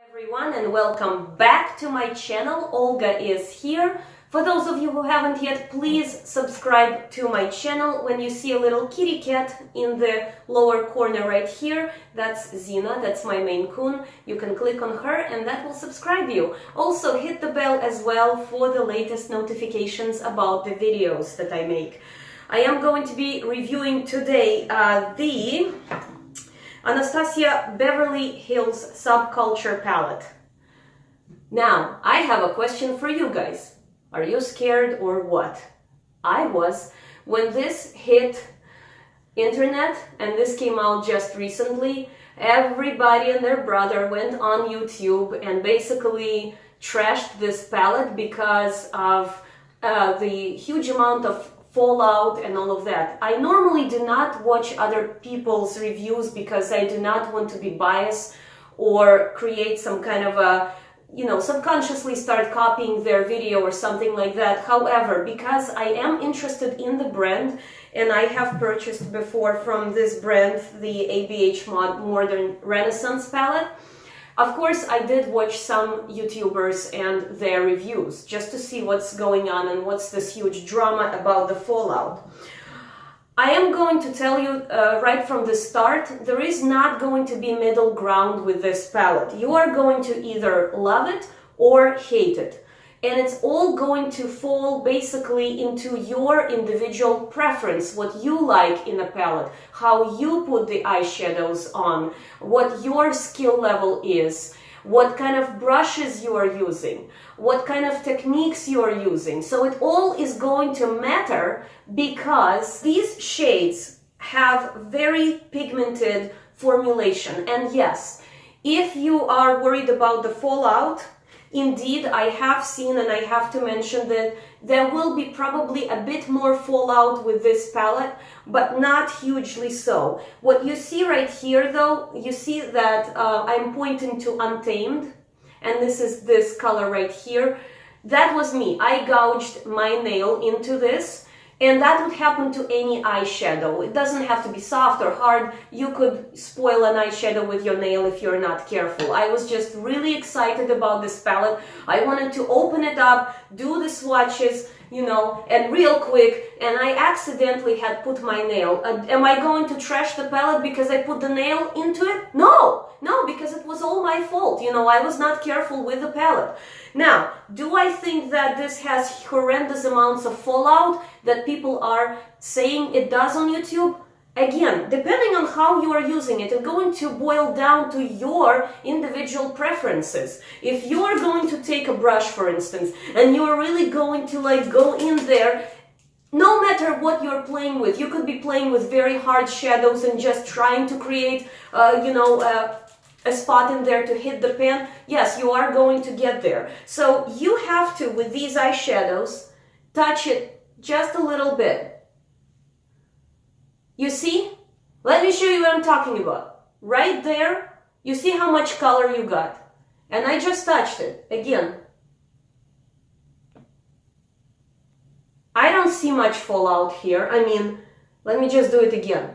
Everyone, and welcome back to my channel. Olga is here. For those of you who haven't yet, please subscribe to my channel. When you see a little kitty cat in the lower corner right here, that's Zina, that's my Maine Coon. You can click on her and that will subscribe you. Also hit the bell as well for the latest notifications about the videos that I make. I am going to be reviewing today the Anastasia Beverly Hills Subculture palette. Now, I have a question for you guys. Are you scared or what? I was. When this hit internet, and this came out just recently, everybody and their brother went on YouTube and basically trashed this palette because of the huge amount of fallout and all of that. I normally do not watch other people's reviews because I do not want to be biased or create some kind of a, subconsciously start copying their video or something like that. However, because I am interested in the brand and I have purchased before from this brand the ABH Modern Renaissance palette, of course, I did watch some YouTubers and their reviews just to see what's going on and what's this huge drama about the fallout. I am going to tell you right from the start, there is not going to be middle ground with this palette. You are going to either love it or hate it. And it's all going to fall basically into your individual preference, what you like in a palette, how you put the eyeshadows on, what your skill level is, what kind of brushes you are using, what kind of techniques you are using. So it all is going to matter because these shades have very pigmented formulation. And yes, if you are worried about the fallout, indeed, I have seen, and I have to mention that there will be probably a bit more fallout with this palette, but not hugely so. What you see right here, though, you see that I'm pointing to Untamed, and this is this color right here. That was me. I gouged my nail into this, and that would happen to any eyeshadow. It doesn't have to be soft or hard. You could spoil an eyeshadow with your nail if you're not careful. I was just really excited about this palette. I wanted to open it up, do the swatches, and real quick, and I accidentally had put my nail. Am I going to trash the palette because I put the nail into it? No, because it was all my fault. I was not careful with the palette. Now, do I think that this has horrendous amounts of fallout that people are saying it does on YouTube? Again, depending on how you are using it, it's going to boil down to your individual preferences. If you are going to take a brush, for instance, and you are really going to go in there, no matter what you're playing with, you could be playing with very hard shadows and just trying to create, a spot in there to hit the pen. Yes, you are going to get there. So you have to, with these eyeshadows, touch it just a little bit. You see? Let me show you what I'm talking about. Right there, you see how much color you got. And I just touched it. Again. I don't see much fallout here. Let me just do it again.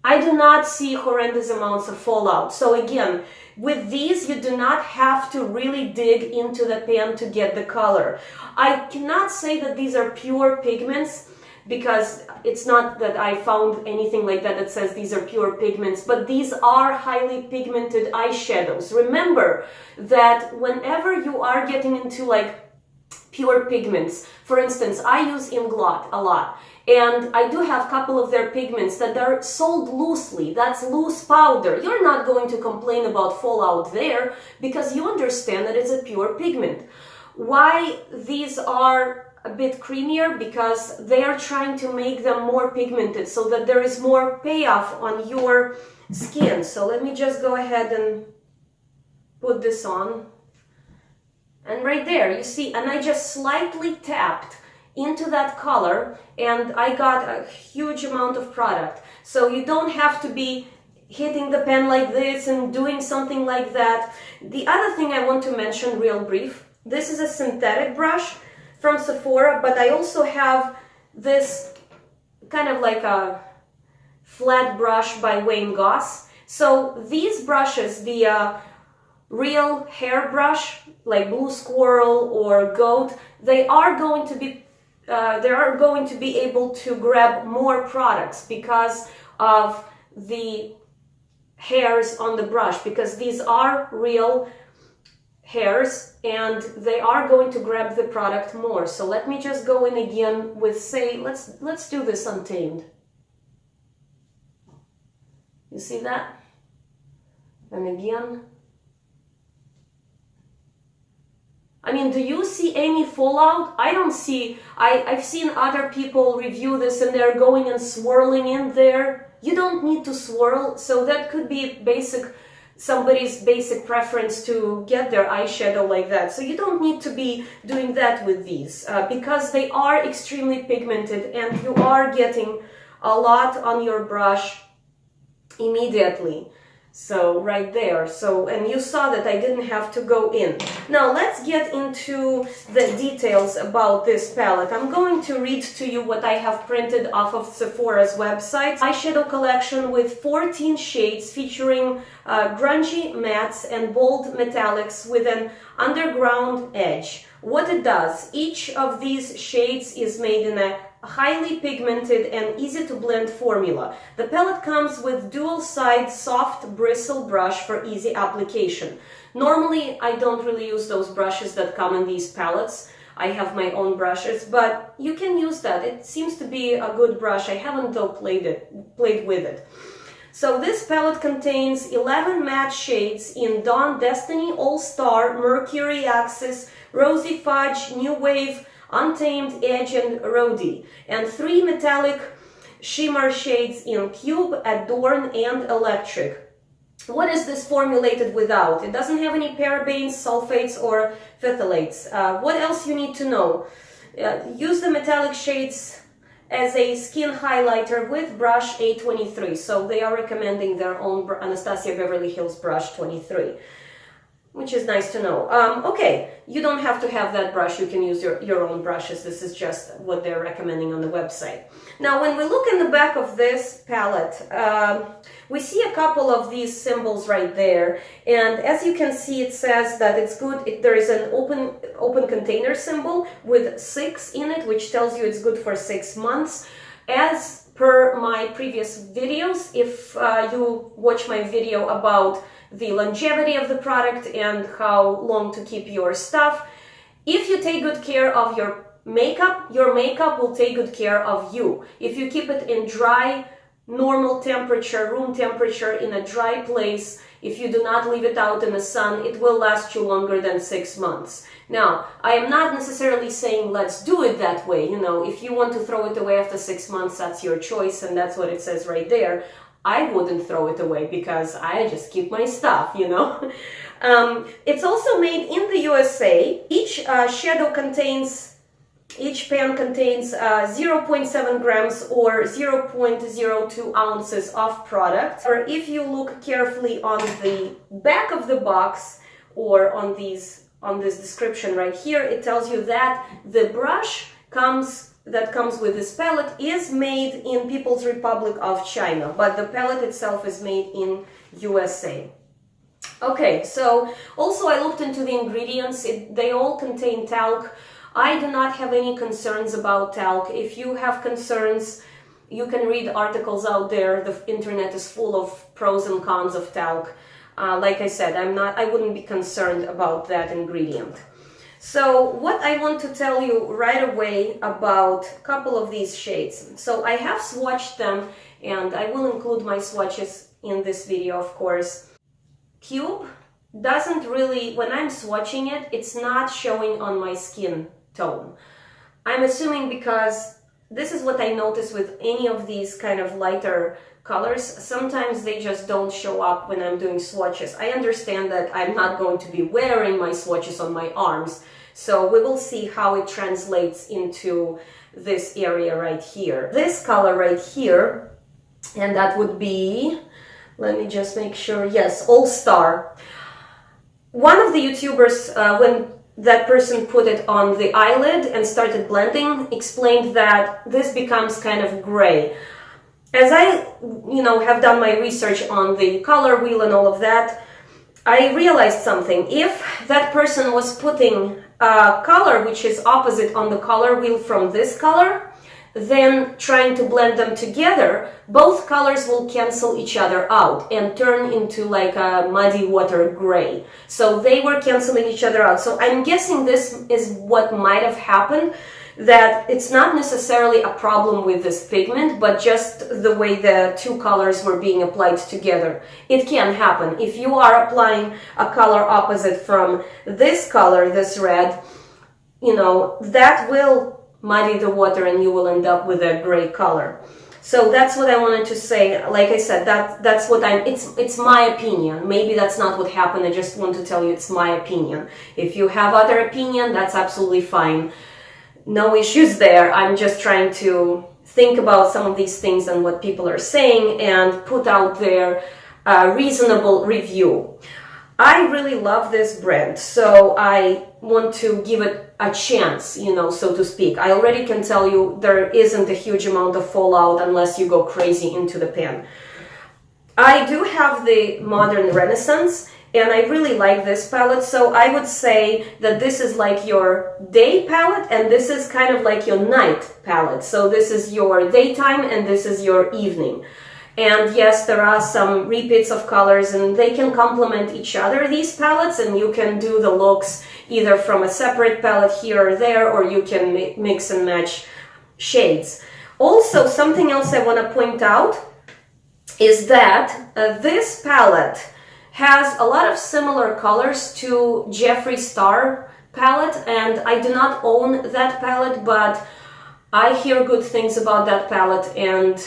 I do not see horrendous amounts of fallout. So again, with these, you do not have to really dig into the pen to get the color. I cannot say that these are pure pigments, because it's not that I found anything like that that says these are pure pigments, but these are highly pigmented eyeshadows. Remember that whenever you are getting into pure pigments, for instance, I use Inglot a lot, and I do have a couple of their pigments that are sold loosely. That's loose powder. You're not going to complain about fallout there because you understand that it's a pure pigment. Why these are a bit creamier? Because they are trying to make them more pigmented so that there is more payoff on your skin. So let me just go ahead and put this on. And right there, you see, and I just slightly tapped into that color and I got a huge amount of product. So you don't have to be hitting the pen like this and doing something like that. The other thing I want to mention real brief, this is a synthetic brush from Sephora, but I also have this kind of like a flat brush by Goss. So these brushes, the real hair brush, like Blue Squirrel or Goat, they are going to be able to grab more products because of the hairs on the brush, because these are real hairs and they are going to grab the product more. So let me just go in again with, say, let's do this untamed. You see that? And again. I mean, do you see any fallout? I don't see. I've seen other people review this and they're going and swirling in there. You don't need to swirl, so that could be somebody's basic preference to get their eyeshadow like that. So you don't need to be doing that with these because they are extremely pigmented and you are getting a lot on your brush immediately. So right there. So, and you saw that I didn't have to go in. Now let's get into the details about this palette. I'm going to read to you what I have printed off of Sephora's website. Eyeshadow collection with 14 shades featuring grungy mattes and bold metallics with an underground edge. What it does, each of these shades is made in a highly pigmented and easy to blend formula. The palette comes with dual side soft bristle brush for easy application. Normally I don't really use those brushes that come in these palettes. I have my own brushes, but you can use that. It seems to be a good brush. I haven't though played with it. So this palette contains 11 matte shades in Dawn, Destiny, All Star, Mercury, Axis, Rosy Fudge, New Wave, Untamed, Edge, and Rhodey, and 3 metallic shimmer shades in Cube, Adorn, and Electric. What is this formulated without? It doesn't have any parabenes, sulfates, or phthalates. What else you need to know? Use the metallic shades as a skin highlighter with brush A23. So they are recommending their own Anastasia Beverly Hills brush 23. Which is nice to know. Okay, you don't have to have that brush. You can use your own brushes. This is just what they're recommending on the website. Now, when we look in the back of this palette, we see a couple of these symbols right there. And as you can see, it says that it's good. There is an open container symbol with 6 in it, which tells you it's good for 6 months. As per my previous videos, if you watch my video about the longevity of the product and how long to keep your stuff, if you take good care of your makeup will take good care of you. If you keep it in dry, normal temperature, room temperature, in a dry place, if you do not leave it out in the sun, it will last you longer than 6 months. Now, I am not necessarily saying let's do it that way. You know, if you want to throw it away after 6 months, that's your choice, and that's what it says right there. I wouldn't throw it away because I just keep my stuff, you know. It's also made in the USA. Each pan contains 0.7 grams or 0.02 ounces of product. Or if you look carefully on the back of the box or on this description right here, it tells you that the brush that comes with this palette is made in People's Republic of China, but the palette itself is made in USA. Okay, so also I looked into the ingredients. They all contain talc. I do not have any concerns about talc. If you have concerns, you can read articles out there. The internet is full of pros and cons of talc. Like I said, I wouldn't be concerned about that ingredient. So what I want to tell you right away about a couple of these shades. So I have swatched them, and I will include my swatches in this video, of course. Cube doesn't really, when I'm swatching it, it's not showing on my skin tone. I'm assuming because this is what I notice with any of these kind of lighter colors. Sometimes they just don't show up when I'm doing swatches. I understand that I'm not going to be wearing my swatches on my arms, so we will see how it translates into this area right here. This color right here, and that would be, let me just make sure, yes, All Star. One of the YouTubers, when that person put it on the eyelid and started blending, explained that this becomes kind of gray. as I, have done my research on the color wheel and all of that, I realized something. If that person was putting a color which is opposite on the color wheel from this color, then trying to blend them together, both colors will cancel each other out and turn into like a muddy water gray. So they were canceling each other out. So I'm guessing this is what might have happened, that it's not necessarily a problem with this pigment, but just the way the two colors were being applied together. It can happen. If you are applying a color opposite from this color, this red, that will muddy the water and you will end up with a gray color. So that's what I wanted to say. Like I said, that's what it's my opinion. Maybe that's not what happened. I just want to tell you it's my opinion. If you have other opinion, that's absolutely fine. No issues there. I'm just trying to think about some of these things and what people are saying and put out their reasonable review. I really love this brand, so I want to give it a chance, so to speak. I already can tell you there isn't a huge amount of fallout unless you go crazy into the pen. I do have the Modern Renaissance, and I really like this palette, so I would say that this is like your day palette, and this is kind of like your night palette. So this is your daytime, and this is your evening. And yes, there are some repeats of colors, and they can complement each other, these palettes, and you can do the looks either from a separate palette here or there, or you can mix and match shades. Also, something else I want to point out is that this palette has a lot of similar colors to Jeffree Star palette, and I do not own that palette, but I hear good things about that palette, and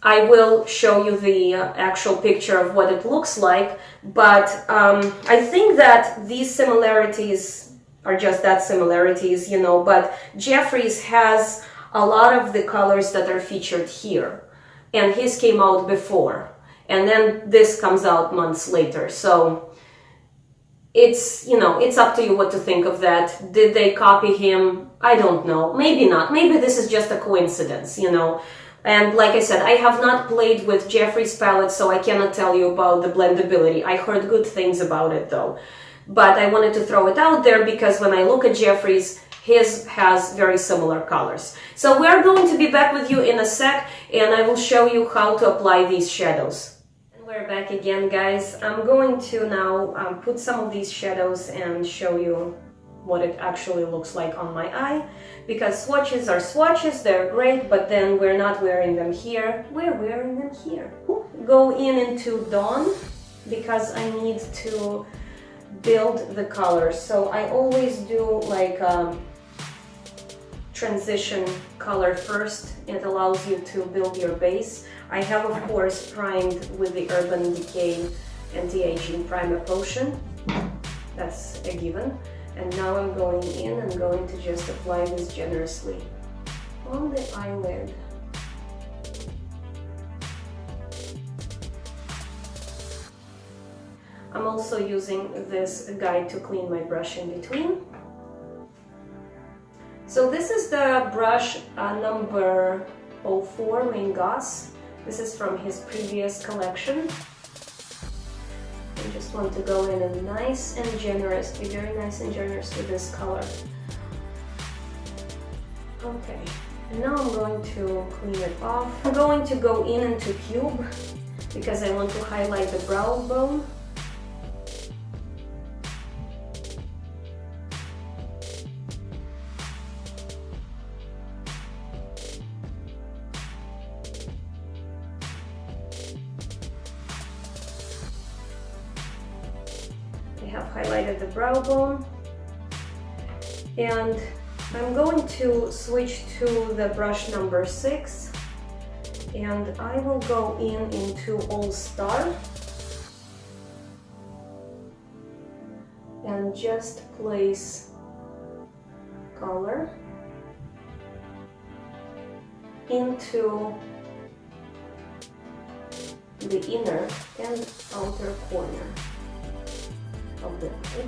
I will show you the actual picture of what it looks like. But I think that these similarities are just that, similarities, but Jeffree's has a lot of the colors that are featured here, and his came out before, and then this comes out months later. So it's, it's up to you what to think of that. Did they copy him? I don't know. Maybe not. Maybe this is just a coincidence, And like I said, I have not played with Jeffree's palette, so I cannot tell you about the blendability. I heard good things about it though. But I wanted to throw it out there because when I look at Jeffree's, his has very similar colors. So we're going to be back with you in a sec, and I will show you how to apply these shadows. And we're back again, guys. I'm going to now put some of these shadows and show you what it actually looks like on my eye, because swatches are swatches, they're great, but then we're not wearing them here, we're wearing them here. Go into Dawn because I need to build the colors. So I always do like transition color first. It allows you to build your base. I have of course primed with the Urban Decay Anti-Aging Primer Potion. That's a given. And now I'm going in and going to just apply this generously on the eyelid. I'm also using this guide to clean my brush in between. So this is the brush number 04 in Goss. This is from his previous collection. I just want to go in and nice and generous, be very nice and generous with this color. Okay, and now I'm going to clean it off. I'm going to go in into Cube because I want to highlight the brow bone. Highlighted the brow bone, and I'm going to switch to the brush number 6, and I will go into All Star and just place color into the inner and outer corner of the eye.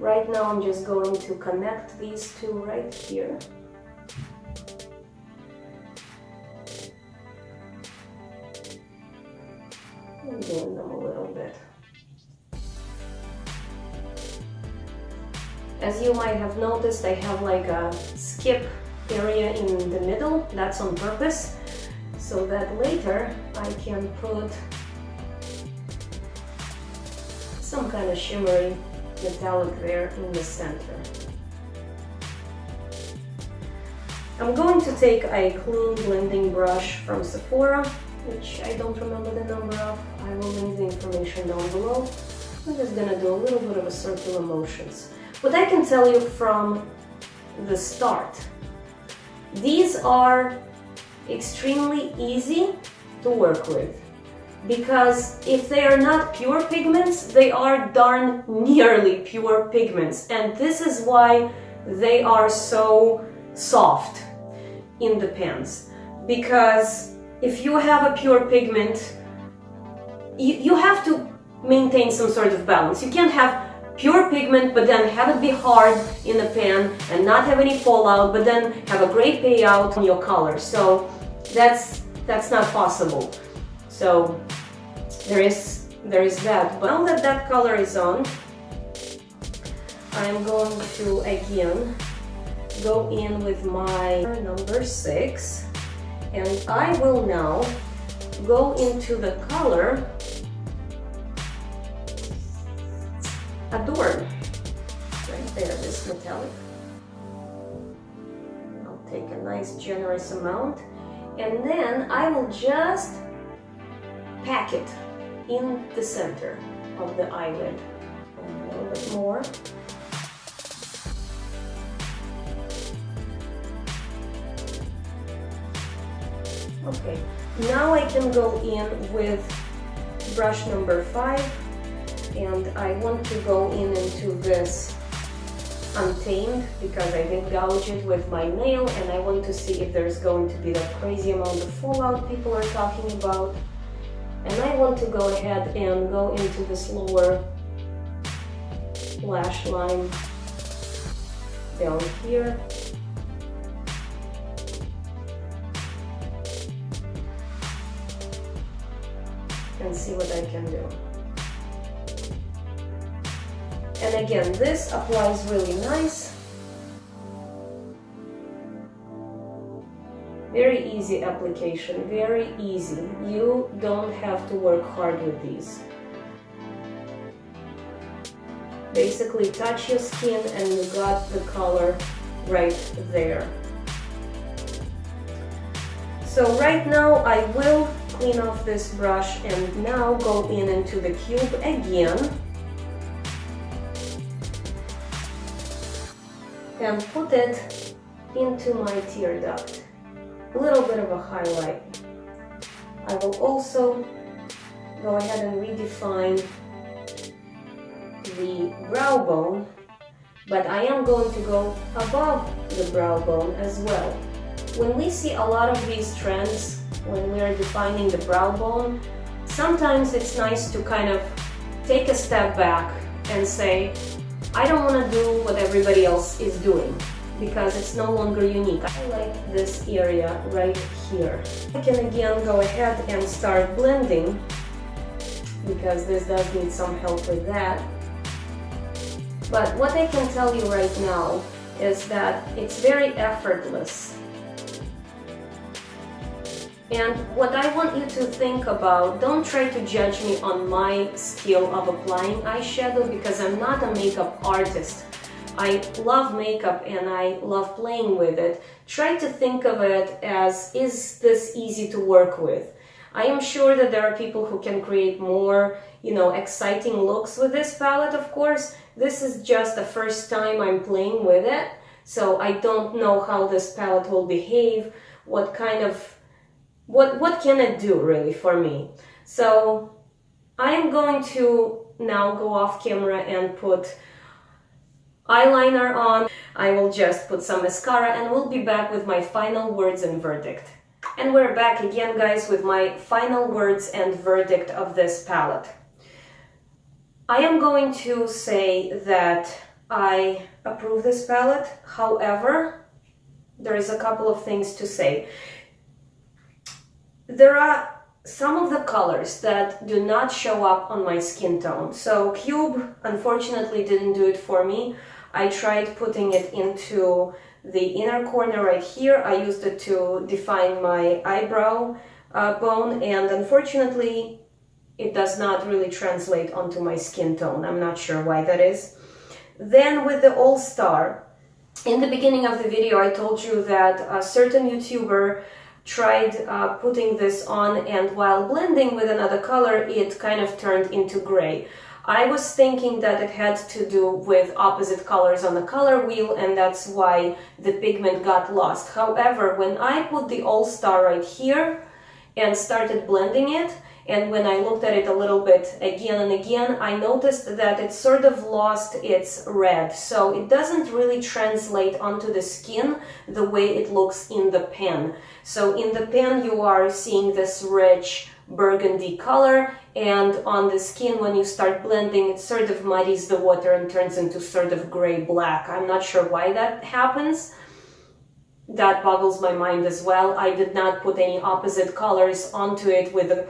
Right now I'm just going to connect these two right here. And blend them a little bit. As you might have noticed, I have like a skip area in the middle. That's on purpose, so that later I can put some kind of shimmery metallic there in the center. I'm going to take a clean blending brush from Sephora, which I don't remember the number of. I will link the information down below. I'm just gonna do a little bit of a circular motions. What I can tell you from the start, these are extremely easy to work with, because if they are not pure pigments, they are darn nearly pure pigments, and this is why they are so soft in the pens. Because if you have a pure pigment, you have to maintain some sort of balance. You can't have pure pigment but then have it be hard in the pen and not have any fallout, but then have a great payout on your color. So that's not possible. So there is that. But now that that color is on, I'm going to again go in with my number 6, and I will now go into the color Adorn. Right there, this metallic. I'll take a nice generous amount, and then I will just pack it in the center of the eyelid. A little bit more. Okay, now I can go in with brush number 5, and I want to go into this Untamed because I did gouge it with my nail, and I want to see if there's going to be that crazy amount of fallout people are talking about. And I want to go ahead and go into this lower lash line down here. And see what I can do. And again, this applies really nice. Very easy application, very easy. You don't have to work hard with these. Basically touch your skin and you got the color right there. So right now I will clean off this brush and now go into the cube again and put it into my tear duct. A little bit of a highlight. I will also go ahead and redefine the brow bone, but I am going to go above the brow bone as well. When we see a lot of these trends, when we are defining the brow bone, sometimes it's nice to kind of take a step back and say, I don't want to do what everybody else is doing, because it's no longer unique. I like this area right here. I can again go ahead and start blending, because this does need some help with that. But what I can tell you right now is that it's very effortless. And what I want you to think about, don't try to judge me on my skill of applying eyeshadow, because I'm not a makeup artist. I love makeup and I love playing with it. Try to think of it as, is this easy to work with? I am sure that there are people who can create more, exciting looks with this palette, of course. This is just the first time I'm playing with it, so I don't know how this palette will behave, what can it do really for me. So I am going to now go off camera and put eyeliner on. I will just put some mascara and we'll be back with my final words and verdict. And we're back again, guys, with my final words and verdict of this palette. I am going to say that I approve this palette. However, there is a couple of things to say. There are some of the colors that do not show up on my skin tone. So Cube unfortunately didn't do it for me. I tried putting it into the inner corner right here. I used it to define my eyebrow bone, and unfortunately it does not really translate onto my skin tone. I'm not sure why that is. Then with the All Star, in the beginning of the video I told you that a certain YouTuber tried putting this on, and while blending with another color it kind of turned into gray. I was thinking that it had to do with opposite colors on the color wheel, and that's why the pigment got lost. However, when I put the All Star right here and started blending it, and when I looked at it a little bit again and again, I noticed that it sort of lost its red. So it doesn't really translate onto the skin the way it looks in the pen. So in the pen you are seeing this rich burgundy color, and on the skin when you start blending it sort of muddies the water and turns into sort of gray-black. I'm not sure why that happens. That boggles my mind as well. I did not put any opposite colors onto it with a,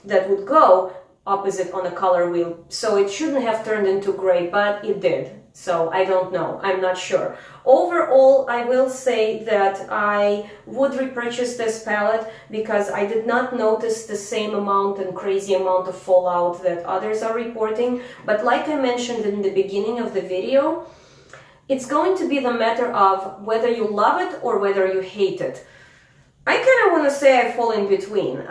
that would go opposite on a color wheel. So it shouldn't have turned into gray, but it did. So I don't know. I'm not sure. Overall, I will say that I would repurchase this palette because I did not notice the same amount and crazy amount of fallout that others are reporting. But like I mentioned in the beginning of the video, it's going to be the matter of whether you love it or whether you hate it. I kind of want to say I fall in between,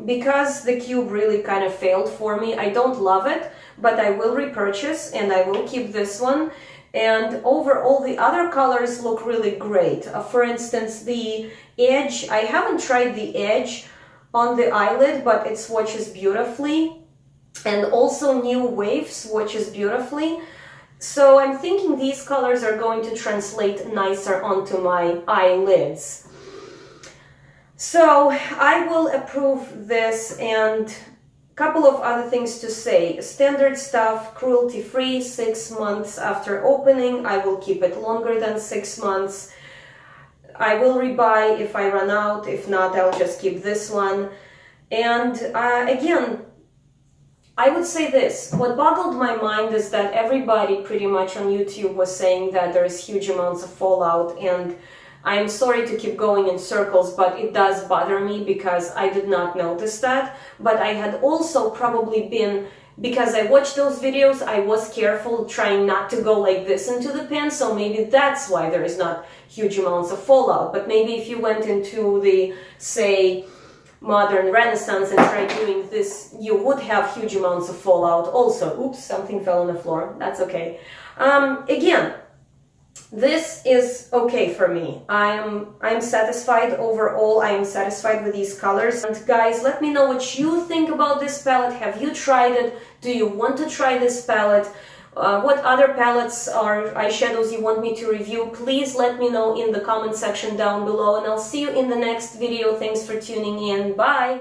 because the Cube really kind of failed for me. I don't love it, but I will repurchase and I will keep this one. And overall, the other colors look really great. For instance, the edge, I haven't tried the edge on the eyelid, but it swatches beautifully. And also New Wave swatches beautifully. So I'm thinking these colors are going to translate nicer onto my eyelids. So I will approve this, and a couple of other things to say. Standard stuff, cruelty-free, 6 months after opening. I will keep it longer than 6 months. I will rebuy if I run out. If not, I'll just keep this one. And again, I would say this. What boggled my mind is that everybody pretty much on YouTube was saying that there's huge amounts of fallout, and I'm sorry to keep going in circles, but it does bother me because I did not notice that. But I had also probably been, because I watched those videos, I was careful trying not to go like this into the pen, so maybe that's why there is not huge amounts of fallout. But maybe if you went into the, say, modern Renaissance and tried doing this, you would have huge amounts of fallout also. Oops, something fell on the floor. That's okay. Again, this is okay for me. I'm satisfied overall. I am satisfied with these colors. And guys, let me know what you think about this palette. Have you tried it? Do you want to try this palette? What other palettes or eyeshadows you want me to review? Please let me know in the comment section down below, and I'll see you in the next video. Thanks for tuning in. Bye!